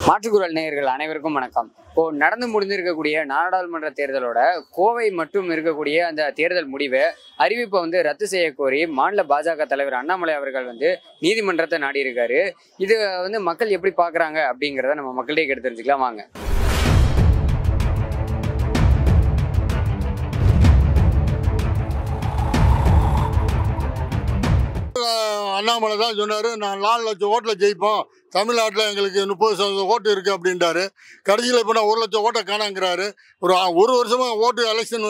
மாற்றுக்குரல் நேயர்கள் அனைவருக்கும் வணக்கம். இப்போ நடந்து முடிந்திருக்கக்கூடிய நாடாளுமன்ற தேர்தலோட கோவை மட்டும் இருக்கக்கூடிய அந்த தேர்தல் முடிவை அறிவிப்பை ரத்து செய்ய கோரி மாநில பாஜக தலைவர் அண்ணாமலை அவர்கள் நீதிமன்றத்தை நாடி இருக்காரு. இது மக்கள் எப்படி பாக்குறாங்க அப்படிங்கிறத நம்ம மக்கள்கிட்ட கேட்டு தெரிஞ்சுக்கலாம் வாங்க. அண்ணாமலை தான் சொன்னார், நான் 4 லட்சம் ஓட்டில் ஜெயிப்போம், தமிழ்நாட்டில் எங்களுக்கு 30% ஓட்டு இருக்குது அப்படின்றாரு. கடைசியில் இப்போ நான் 1 லட்சம் ஓட்டை காணாங்கிறாரு. ஒரு வருஷமாக ஓட்டு எலெக்ஷன்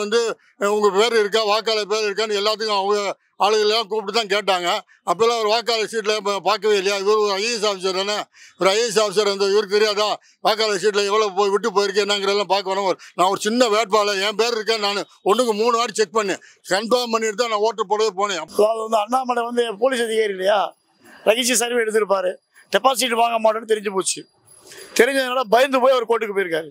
உங்கள் பேர் இருக்கா, வாக்காளர் பேர் இருக்கான்னு எல்லாத்துக்கும் அவங்க ஆளுகளெல்லாம் கூப்பிட்டு தான் கேட்டாங்க. அப்போல்லாம் ஒரு வாக்காளர் சீட்டில் பார்க்கவே இல்லையா? இவர் ஒரு ஐஏஎஸ் ஆஃபீஸர் தானே, ஒரு ஐஏஎஸ் ஆஃபீஸர் இவருக்கு தெரியாதா வாக்காளர் சீட்டில் எவ்வளோ விட்டு போயிருக்கேன் என்னங்கிறதெல்லாம் பார்க்க வேணும். நான் ஒரு சின்ன வேட்பாளர், என் பேர் இருக்கேன், நான் 1க்கு 3 வாட்டி செக் பண்ணேன், கன்ஃபார்ம் பண்ணிட்டு தான் நான் ஓட்டு போடவே போனேன். அதாவது அண்ணாமலை போலீஸ் அதிகாரி இல்லையா, ரகசிய சர்வே எடுத்திருப்பாரு, டெபாசிட் வாங்க மாட்டோன்னு தெரிஞ்சு போச்சு. தெரிஞ்சதுனால பயந்து போய் அவர் கோர்ட்டுக்கு போயிருக்காரு.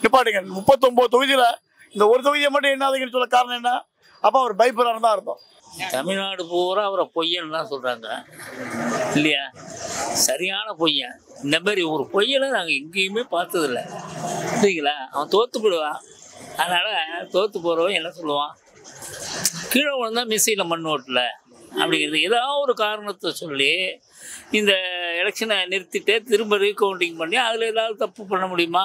நிப்பாட்டுங்க, 39 தொகுதியில் இந்த ஒரு தொகுதியை மட்டும் என்னாதுன்னு சொல்ல காரணம் என்ன? அப்போ அவர் பயப்படுறாருன்னு தான் அர்த்தம். தமிழ்நாடு பூரா அவரை பொய்யன்னு தான் சொல்கிறாங்க இல்லையா? சரியான பொய்யன். இந்த மாதிரி ஒரு பொய்யனை நாங்கள் எங்கேயுமே பார்த்ததில்ல. சரிங்களா? அவன் தோற்று போடுவான். அதனால் தோற்று போகிறவன் என்ன சொல்லுவான், கீழே விழுந்தா மிஸ்ஸில் மண் ஓட்டல அப்படிங்கிறது ஏதாவது ஒரு காரணத்தை சொல்லி இந்த எலெக்ஷனை நிறுத்திட்டு திரும்ப ரீகவுண்டிங் பண்ணி அதில் ஏதாவது தப்பு பண்ண முடியுமா,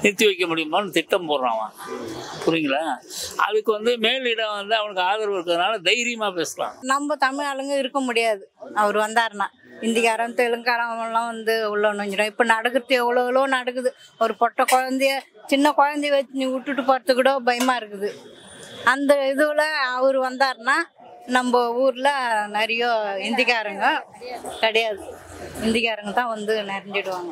நிறுத்தி வைக்க முடியுமான்னு திட்டம் போடுறான் அவன். புரியுங்களா? அதுக்கு மேலிடம் அவனுக்கு ஆதரவு இருக்கிறதுனால தைரியமாக பேசலாம். நம்ம தமிழ் ஆளுங்க இருக்க முடியாது. அவர் வந்தாருன்னா இந்திக்காரன் தெலுங்காரன்லாம் உள்ள நுழைஞ்சிடும். இப்போ நடக்குது, எவ்வளோ நடக்குது. ஒரு பொட்டை குழந்தைய, சின்ன குழந்தைய வச்சு விட்டுட்டு போகிறது கூட பயமாக இருக்குது. அந்த இதில் அவர் வந்தாருன்னா நம்ம ஊரில் நிறைய இந்திக்காரங்க கிடையாது, இந்திக்காரங்க தான் நிறைஞ்சிடுவாங்க.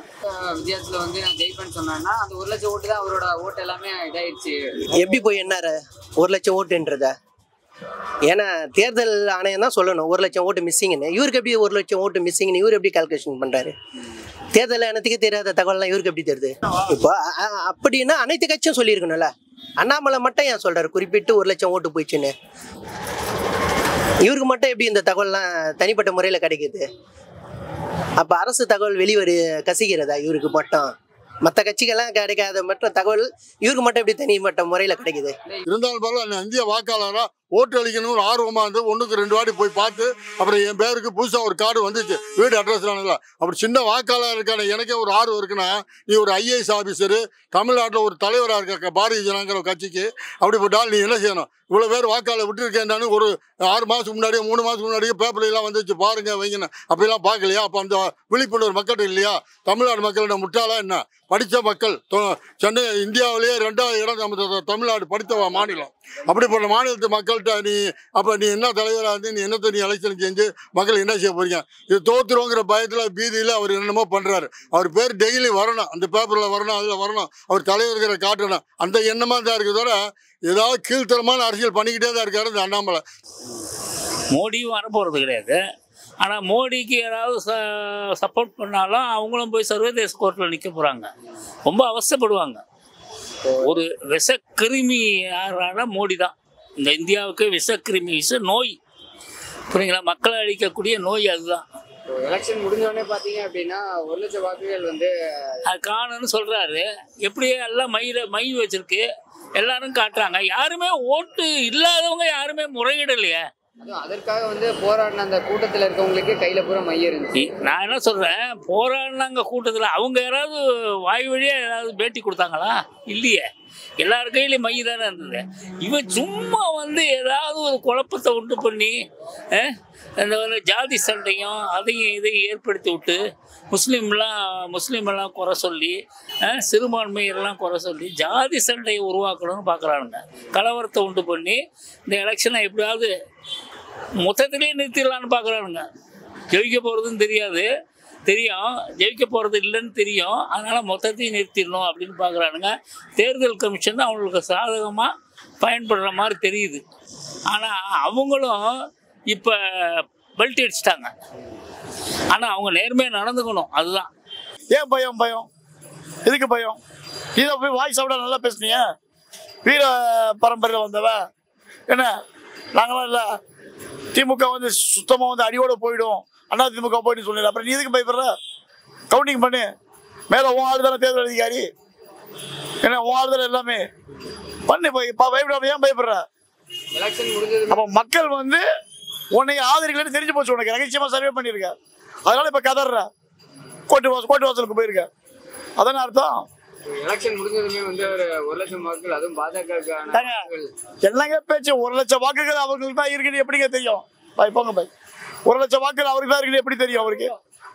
வித்தியாசத்தில் நான் ஜெயிப்பேன்னு சொன்னான்னா அந்த 1 லட்சம் ஓட்டு தான் அவரோட ஓட்டு எல்லாமே இதாயிடுச்சு. எப்படி போய் என்னாரு 1 லட்சம் ஓட்டுன்றத? ஏன்னா தேர்தல் ஆணையம் தான் சொல்லணும் 1 லட்சம் ஓட்டு மிஸ்ஸிங்னு. இவருக்கு எப்படி 1 லட்சம் ஓட்டு மிஸ்ஸிங்னு இவர் எப்படி கால்குலேஷன் பண்ணுறாரு? தேர்தல் ஆணையத்துக்கே தெரியாத தகவல்லாம் இவருக்கு எப்படி தெரியுது? இப்போ அப்படின்னா அனைத்து கட்சியும் சொல்லியிருக்கணும்ல. அண்ணாமலை மட்டும் ஏன் சொல்கிறாரு குறிப்பிட்டு 1 லட்சம் ஓட்டு போயிடுச்சுன்னு? இவருக்கு மட்டும் எப்படி இந்த தகவல்லாம் தனிப்பட்ட முறையில் கிடைக்குது? அப்போ அரசு தகவல் வெளிவரு கசிக்கிறதா இவருக்கு மட்டும்? மற்ற கட்சிகள்லாம் கிடைக்காத மட்டும் தகவல் இவருக்கு மட்டும் எப்படி தனிப்பட்ட முறையில் கிடைக்குது? இருந்தாலும் பரவாயில்ல, இந்திய வாக்காளராக ஓட்டு அளிக்கணும்னு ஆர்வமாக 1க்கு 2 வாட்டி போய் பார்த்து அப்புறம் என் பேருக்கு புதுசாக ஒரு கார்டு வந்துச்சு, வீடு அட்ரஸ் ஆனதில்ல. அப்படி சின்ன வாக்காளர் இருக்கான எனக்கே ஒரு ஆர்வம் இருக்குன்னா, நீ ஒரு ஐஏஎஸ் ஆஃபீஸரு, தமிழ்நாட்டில் ஒரு தலைவராக இருக்க பாரதிய ஜனங்கிற கட்சிக்கு, அப்படிப்பட்டால் நீ என்ன செய்யணும்? இவ்வளோ பேர் வாக்காளர் விட்டுருக்கேன்னு ஒரு 6 மாதத்துக்கு முன்னாடியே 3 மாதத்துக்கு முன்னாடியே பேப்பர்லாம் வந்துச்சு, பாருங்க வைங்கன்னு. அப்படிலாம் பார்க்கலையா? அப்போ அந்த விழிப்புணர்வு மக்கள் இல்லையா? தமிழ்நாடு மக்களோட முட்டாளா என்ன? படித்த மக்கள் சென்னை இந்தியாவிலேயே 2வது இடம் நம்ம தமிழ்நாடு படித்த மாநிலம். அப்படிப்பட்ட மாநிலத்து மக்கள்கிட்ட நீ என்ன தலைவராக இருந்து நீ என்னத்தை நீ எலெக்ஷன் செஞ்சு மக்கள் என்ன செய்ய போறீங்க? இது தோத்துருவோங்கிற பயத்தில் பீதியில் அவர் என்னமோ பண்ணுறாரு. அவர் பேர் டெய்லி வரணும், அந்த பேப்பரில் வரணும், அதில் வரணும், அவர் தலைவர்கிற காட்டணும், அந்த எண்ணமாக தான் இருக்கிறதோட ஏதாவது கீழ்த்தரமான அரசியல் பண்ணிக்கிட்டே தான் இருக்காரு இந்த அண்ணாமலை. மோடியும் வரப்போகிறது கிடையாது. ஆனால் மோடிக்கு யாராவது சப்போர்ட் பண்ணாலும் அவங்களும் போய் சர்வதேச கோர்ட்டில் நிற்க போகிறாங்க. ரொம்ப அவசரப்படுவாங்க. ஒரு விஷக்கிருமி யாரான மோடி தான். இந்த இந்தியாவுக்கு விஷக்கிருமி, நோய். புரியுங்களா? மக்களை அழிக்கக்கூடிய நோய் அதுதான். எலெக்ஷன் முடிஞ்சோடனே பார்த்தீங்க அப்படின்னா 1 லட்சம் வாக்குகள் அது காணுன்னு சொல்கிறாரு. எப்படியே எல்லாம் மை வச்சிருக்கு, எல்லாரும் காட்டுறாங்க. யாருமே ஓட்டு இல்லாதவங்க யாருமே முறையிடலையே. அதற்காக போராடின அந்த கூட்டத்தில் இருக்கவங்களுக்கு கையில் பூரா மையம் இருந்துச்சு. நான் என்ன சொல்கிறேன், போராடினாங்க கூட்டத்தில் அவங்க யாராவது வாய் வழியாக ஏதாவது பேட்டி கொடுத்தாங்களா? இல்லையே. எல்லார் கையிலையும் மை தானே இருந்தது. இவன் சும்மா ஏதாவது ஒரு குழப்பத்தை உண்டு பண்ணி இந்த ஜாதி சண்டையும் அதையும் இதையும் ஏற்படுத்தி விட்டு முஸ்லீமெல்லாம் குறை சொல்லி, சிறுபான்மையெல்லாம் குறை சொல்லி ஜாதி சண்டையை உருவாக்கணும்னு பார்க்குறானுங்க. கலவரத்தை உண்டு பண்ணி இந்த எலெக்ஷனை எப்படியாவது மொத்தத்திலே நிறுத்திடலான்னு பார்க்குறானுங்க. ஜெயிக்க போகிறதுன்னு தெரியும், ஜெயிக்க போகிறது இல்லைன்னு தெரியும். அதனால் மொத்தத்தையும் நிறுத்திடணும் அப்படின்னு பார்க்குறானுங்க. தேர்தல் கமிஷன் அவங்களுக்கு சாதகமாக பயன்படுற மாதிரி தெரியுது. ஆனால் அவங்களும் இப்போ பெல்ட் அடிச்சிட்டாங்க. ஆனால் அவங்க நேர்மையாக நடந்துக்கணும், அதுதான். ஏன் பயம்? எதுக்கு பயம்? இதை போய் வாய்ஸ் அவுட நல்லா பேசுனீங்க. வீர பரம்பரையில் வந்தவ என்ன? நாங்களாம் இல்லை, திமுக சுத்தமாக அடியோட போயிடும், அண்ணா திமுக போயிட்டு சொல்லல. அப்புறம் நீ எதுக்கு பயப்படுற? கவுண்டிங் பண்ணு. மேலே உன் ஆள் தானே தேர்தல் அதிகாரி, ஏன்னா உன் ஆள் தானே எல்லாமே பண்ணி பயப்படாம ஏன் பயப்படுற? எலெக்ஷன் முடிஞ்சது அப்போ மக்கள் வந்து உன்னை ஆதரிக்கலன்னு தெரிஞ்சு போச்சு, உனக்கு ரகசியமாக சர்வே பண்ணியிருக்க, அதனால இப்போ கதற கோட்டு வாசலுக்கு போயிருக்க. அதான அர்த்தம். எலெக்ஷன் முடிஞ்சதுமே வந்து ஒரு 1 லட்சம் வாக்குகள், அதுவும் பாஜக என்னங்க பேச்சு? 1 லட்சம் வாக்குகள் அவங்களுக்கு தான் இருக்குன்னு எப்படிங்க தெரியும்? பாய் போங்க பாய். 1 லட்சம் வாக்குகள் அவருக்கு தான் இருக்குன்னு எப்படி தெரியும்? அவருக்கு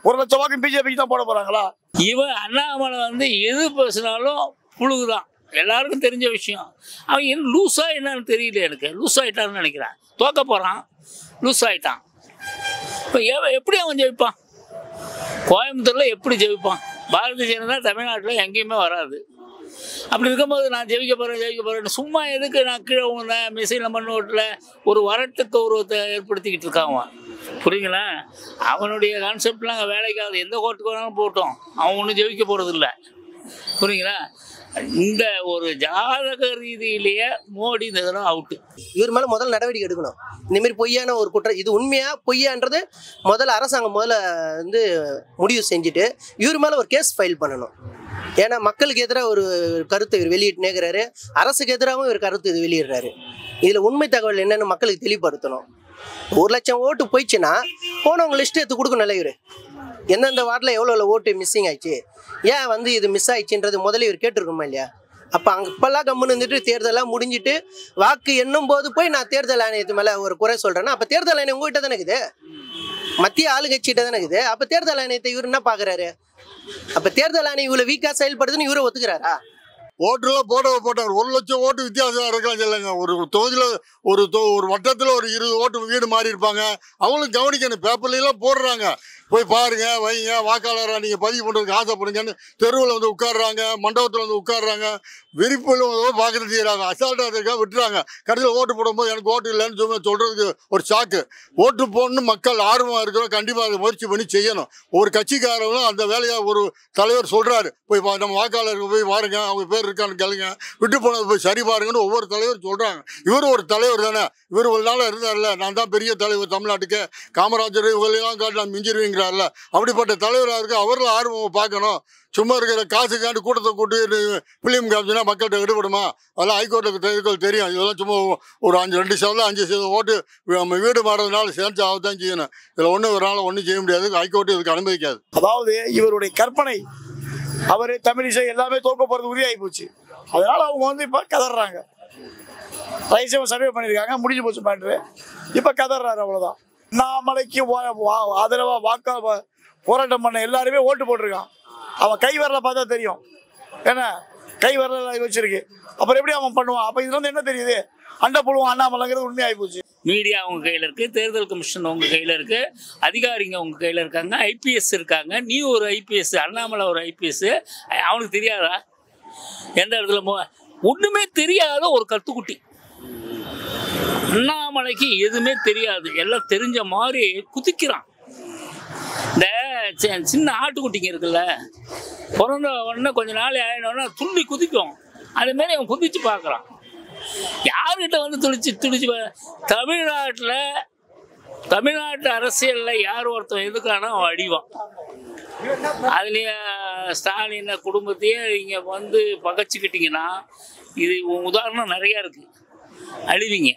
1 லட்சம் வாக்கு பிஜேபிக்கு தான் போட போறாங்களா? இவன் அண்ணாமலை வந்து எது பேசினாலும் புழுகுதான், எல்லாருக்கும் தெரிஞ்ச விஷயம். அவன் என்ன லூஸா என்னன்னு தெரியல, எனக்கு லூஸ் ஆயிட்டான்னு நினைக்கிறேன். தோக்க போறான், லூஸ் ஆயிட்டான். இப்போ எப்படி அவன் ஜெயிப்பான்? கோயம்புத்தூர்ல எப்படி ஜெயிப்பான்? பாரதிய ஜனதா தமிழ்நாட்டில் எங்கேயுமே வராது. அப்படி இருக்கும்போது நான் ஜெயிக்க போகிறேன்னு சும்மா எதுக்கு நான் கீழே விழுந்தேன் மிசையில் மண்ணோட்டில் ஒரு வரட்டு கௌரவத்தை ஏற்படுத்திக்கிட்டு இருக்கான் அவன். புரியுங்களா? அவனுடைய கான்செப்ட்லாம் அங்கே வேலைக்காவது, எந்த கோர்ட்டுக்கு வேணாலும் போட்டோம், அவன் ஒன்றும் ஜெயிக்க போகிறது இல்லை. புரியுங்களா? இந்த ஒரு ஜாதக ரீதியிலேயே மோடி இந்த இதெல்லாம் அவுட்டு. இவர் மேலே முதல் நடவடிக்கை எடுக்கணும். இந்தமாரி பொய்யான ஒரு குற்றம், இது உண்மையா பொய்யான்றது முதல்ல அரசாங்கம் முதல்ல வந்து முடிவு செஞ்சுட்டு இவர் மேலே ஒரு கேஸ் ஃபைல் பண்ணணும். ஏன்னா மக்களுக்கு எதிராக ஒரு கருத்தை இவர் வெளியிட்டுனேங்கிறாரு, அரசுக்கு எதிராகவும் இவர் கருத்து இது வெளியிடுறாரு. இதில் உண்மை தகவல் என்னன்னு மக்களுக்கு தெளிவுபடுத்தணும். 1 லட்சம் ஓட்டு போயிடுச்சுன்னா போனவங்க லிஸ்ட்டு எடுத்து கொடுக்கணும்ல. இவர் எந்தெந்த வார்டில் எவ்வளோ ஓட்டு மிஸ்ஸிங் ஆயிடுச்சு, ஏன் வந்து இது மிஸ் ஆயிடுச்சுன்றது முதல்ல இவர் கேட்டுருக்குமா இல்லையா? அப்போ அங்கே இப்போல்லாம் கம்முன்னு இருந்துட்டு தேர்தலாம் முடிஞ்சிட்டு வாக்கு எண்ணும் போது போய் நான் தேர்தல் ஆணையத்து மேலே ஒரு குறை சொல்கிறேன்னா, அப்போ தேர்தல் ஆணையம் உங்ககிட்ட தானே இருக்குது, மத்திய ஆளுங்கட்சிகிட்ட தானே இருக்குது. அப்போ தேர்தல் ஆணையத்தை இவர் என்ன பார்க்குறாரு? அப்போ தேர்தல் ஆணையம் இவ்வளோ வீக்காக செயல்படுதுன்னு இவரை ஒத்துக்கிறாரா? ஓட்டுலாம் போட்டார். 1 லட்சம் ஓட்டு வித்தியாசம் இருக்கலாம் இல்லைங்க. ஒரு தொகுதியில் ஒரு வட்டத்தில் ஒரு 20 ஓட்டு வீடு மாறி இருப்பாங்க. அவங்களும் கவனிக்கணும். பேப்பர்லாம் போடுறாங்க, போய் பாருங்க வைங்க, வாக்காளராக நீங்கள் பதிவு பண்ணுறதுக்கு ஆசைப்படுங்கன்னு தெருவில் வந்து உட்காடுறாங்க, மண்டபத்தில் வந்து உட்காடுறாங்க, விரிப்பில் பார்க்குறது செய்கிறாங்க. அசால்ட்டாக இருக்காக விட்டுறாங்க. கடைசியில் ஓட்டு போடும்போது எனக்கு ஓட்டு இல்லைன்னு சொல்கிறதுக்கு ஒரு சாக்கு. ஓட்டு போடணும்னு மக்கள் ஆர்வமாக இருக்கிறோம், கண்டிப்பாக அதை முயற்சி பண்ணி செய்யணும். ஒரு கட்சிக்காரங்களும் அந்த வேலையை ஒரு தலைவர் சொல்கிறாரு, போய் நம்ம வாக்காளருக்கு போய் பாருங்க, அவங்க பேர் இருக்கான்னு கேளுங்க, விட்டு போனது போய் சரி பாருங்கன்னு ஒவ்வொரு தலைவர் சொல்கிறாங்க. இவரும் ஒரு தலைவர் தானே, இவர் ஒரு நாளாக இருந்தார்ல, நான் தான் பெரிய தலைவர் தமிழ்நாட்டுக்கு, காமராஜர் இவங்களையும் காட்டி நான் மிஞ்சிருவீங்கிறார்ல, அப்படிப்பட்ட தலைவராக இருக்க அவர்களும் ஆர்வம் பார்க்கணும். சும்மா இருக்கிற காசுக்காண்டி கூட்டத்தை கூட்டி பிலிம் காமிச்சுன்னா மக்கள்கிட்ட ஈடுபடுமா? அதெல்லாம் ஹைகோர்ட்டுக்கு தெரியும். இதெல்லாம் சும்மா ஒரு 2% ஓட்டு நம்ம வீடு மாறதுனால சேர்ந்து ஆகத்தான் செய்யணும். இதில் ஒரு நாள் ஒன்றும் செய்ய முடியாது, ஹைகோர்ட்டு இதுக்கு அனுமதிக்காது. அதாவது இவருடைய கற்பனை, அவர் தமிழிசை எல்லாமே தோக்க போகிறது உறுதியாகி போச்சு. அதனால அவங்க வந்து இப்போ கதறாங்க. ரைசேவை சர்வே பண்ணியிருக்காங்க, முடிஞ்சு போச்சு மேட்ரு. இப்போ கதறாரு, அவ்வளோதான். அண்ணாமலைக்கு ஆதரவாக போராட்டம் பண்ண எல்லாருமே ஓட்டு போட்டிருக்கான். அவன் கை வரல பார்த்தா தெரியும், ஏன்னா கை வரல வச்சிருக்கு. அப்புறம் எப்படி அவன் பண்ணுவான்? அப்போ இதுல வந்து என்ன தெரியுது? அண்டை புழுவான் அண்ணாமலைங்கிறது உண்மையாகி போச்சு. மீடியா உங்க கையில் இருக்கு, தேர்தல் கமிஷன் உங்க கையில் இருக்கு, அதிகாரிங்க உங்க கையில் இருக்காங்க, ஐபிஎஸ் இருக்காங்க. நீ ஒரு ஐபிஎஸ், அண்ணாமலை ஒரு ஐபிஎஸ். அவனுக்கு தெரியாதா? எந்த இடத்துல ஒண்ணுமே தெரியாத ஒரு கத்துக்குட்டி. அண்ணாமலைக்கு எதுவுமே தெரியாது, எல்லாம் தெரிஞ்ச மாதிரி குதிக்கிறான். இந்த சின்ன ஆட்டுக்குட்டிங்க இருக்குல்ல, பிறந்த உடனே கொஞ்ச நாள் ஆயினோன்னா துள்ளி குதிக்கும், அது மாதிரி அவன் குதிச்சு பார்க்குறான். யார்கிட்ட வந்து துடிச்சு தமிழ்நாட்டு அரசியலில் யார் ஒருத்தன் எதுக்கான அவன் அடிவான். அதுலேயே ஸ்டாலின் குடும்பத்தையே நீங்கள் வந்து பகைச்சிக்கிட்டீங்கன்னா, இது உதாரணம் நிறையா இருக்குது, அழிவிங்க.